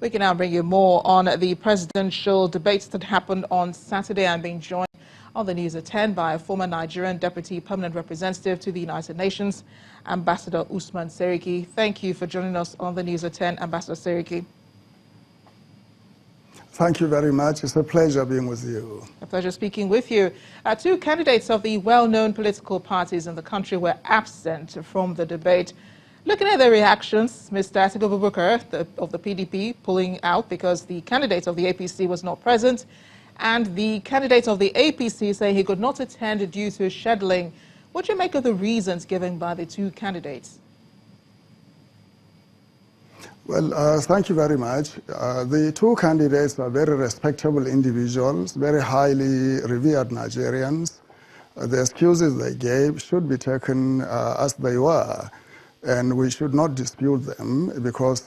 We can now bring you more on the presidential debates that happened on Saturday. I'm being joined on the News at 10 by a former Nigerian Deputy Permanent Representative to the United Nations, Ambassador Usman Seriki. Thank you for joining us on the News at 10, Ambassador Seriki. Thank you very much. It's a pleasure being with you. A pleasure speaking with you. Two candidates of the well-known political parties in the country were absent from the debate. Looking at their reactions, Mr. Atiku Abubakar of the PDP pulling out because the candidate of the APC was not present, and the candidate of the APC saying he could not attend due to scheduling. What do you make of the reasons given by the two candidates? Well, thank you very much. The two candidates are very respectable individuals, very highly revered Nigerians. The excuses they gave should be taken as they were, and we should not dispute them because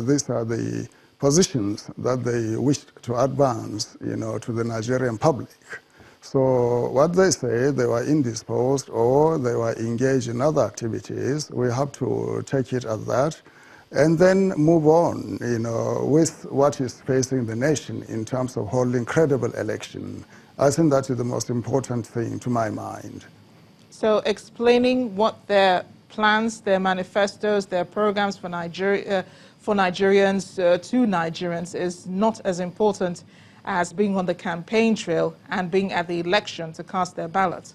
these are the positions that they wish to advance, to the Nigerian public. So what they say, they were indisposed or they were engaged in other activities, we have to take it as that and then move on, with what is facing the nation in terms of holding credible election. I think that is the most important thing to my mind. So explaining what their plans, their manifestos, their programs for Nigerians, to Nigerians is not as important as being on the campaign trail and being at the election to cast their ballot.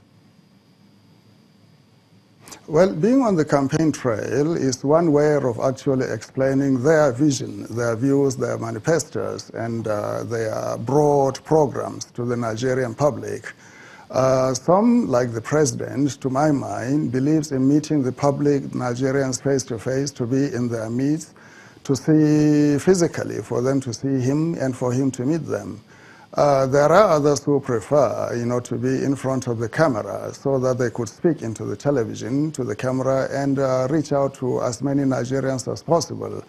Well, being on the campaign trail is one way of actually explaining their vision, their views, their manifestos, and their broad programs to the Nigerian public. Some, like the president, to my mind, believes in meeting the public, Nigerians face to face, to be in their midst, to see physically, for them to see him and for him to meet them. There are others who prefer, to be in front of the camera so that they could speak into the television, to the camera, and reach out to as many Nigerians as possible.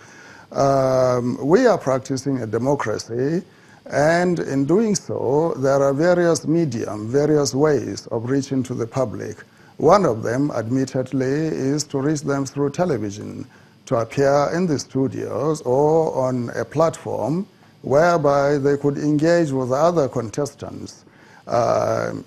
We are practicing a democracy, and in doing so, there are various mediums, various ways of reaching to the public. One of them, admittedly, is to reach them through television, to appear in the studios or on a platform whereby they could engage with other contestants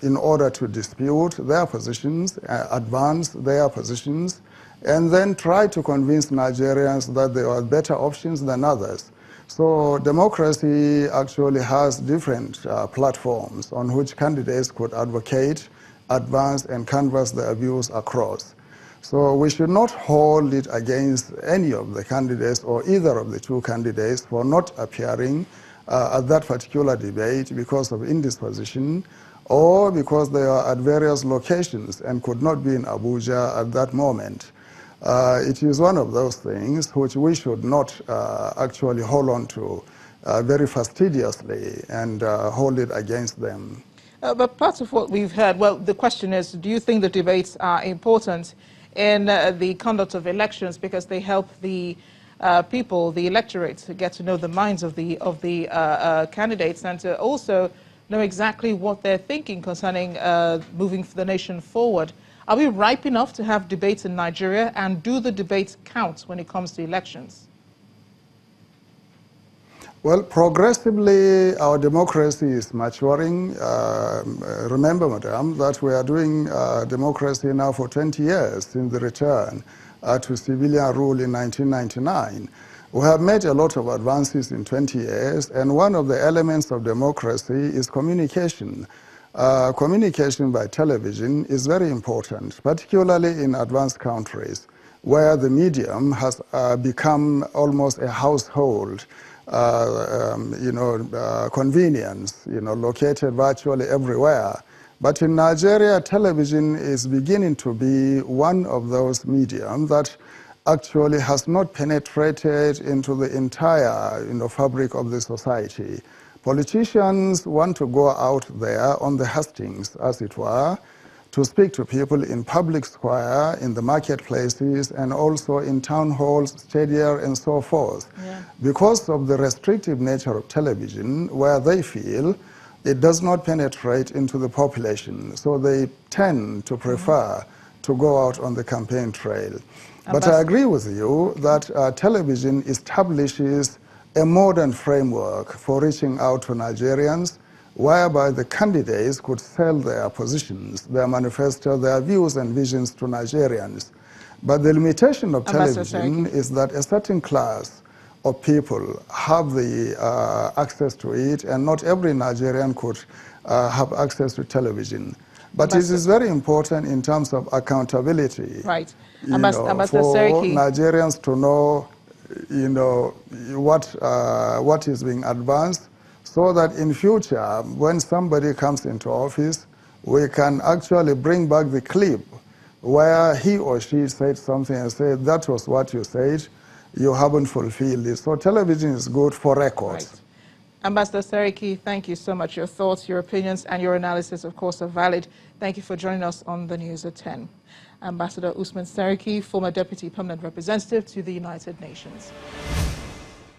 in order to dispute their positions, advance their positions, and then try to convince Nigerians that there are better options than others. So democracy actually has different platforms on which candidates could advocate, advance, and canvass their views across. So we should not hold it against any of the candidates or either of the two candidates for not appearing at that particular debate because of indisposition or because they are at various locations and could not be in Abuja at that moment. It is one of those things which we should not actually hold on to very fastidiously and hold it against them. But part of what we've heard, well, the question is, do you think the debates are important in the conduct of elections because they help the people, the electorate, to get to know the minds of the candidates and to also know exactly what they're thinking concerning moving the nation forward? Are we ripe enough to have debates in Nigeria, and do the debates count when it comes to elections? Well, progressively, our democracy is maturing. Remember, madam, that we are doing democracy now for 20 years since the return to civilian rule in 1999. We have made a lot of advances in 20 years, and one of the elements of democracy is communication. Communication by television is very important, particularly in advanced countries, where the medium has become almost a household convenience, located virtually everywhere. But in Nigeria, television is beginning to be one of those mediums that actually has not penetrated into the entire fabric of the society. Politicians want to go out there on the hustings, as it were, to speak to people in public square, in the marketplaces, and also in town halls, stadia, and so forth. Yeah. Because of the restrictive nature of television, where they feel it does not penetrate into the population, so they tend to prefer to go out on the campaign trail. But I agree with you that television establishes a modern framework for reaching out to Nigerians, whereby the candidates could sell their positions, their manifesto, their views and visions to Nigerians. But the limitation of television is that a certain class of people have the access to it, and not every Nigerian could have access to television. But it is very important in terms of accountability, right? For Nigerians to know, what is being advanced, so that in future, when somebody comes into office, we can actually bring back the clip where he or she said something and said, that was what you said, you haven't fulfilled it. So television is good for records. Right. Ambassador Seriki, thank you so much. Your thoughts, your opinions, and your analysis, of course, are valid. Thank you for joining us on the News at 10. Ambassador Usman Seriki, former Deputy Permanent Representative to the United Nations.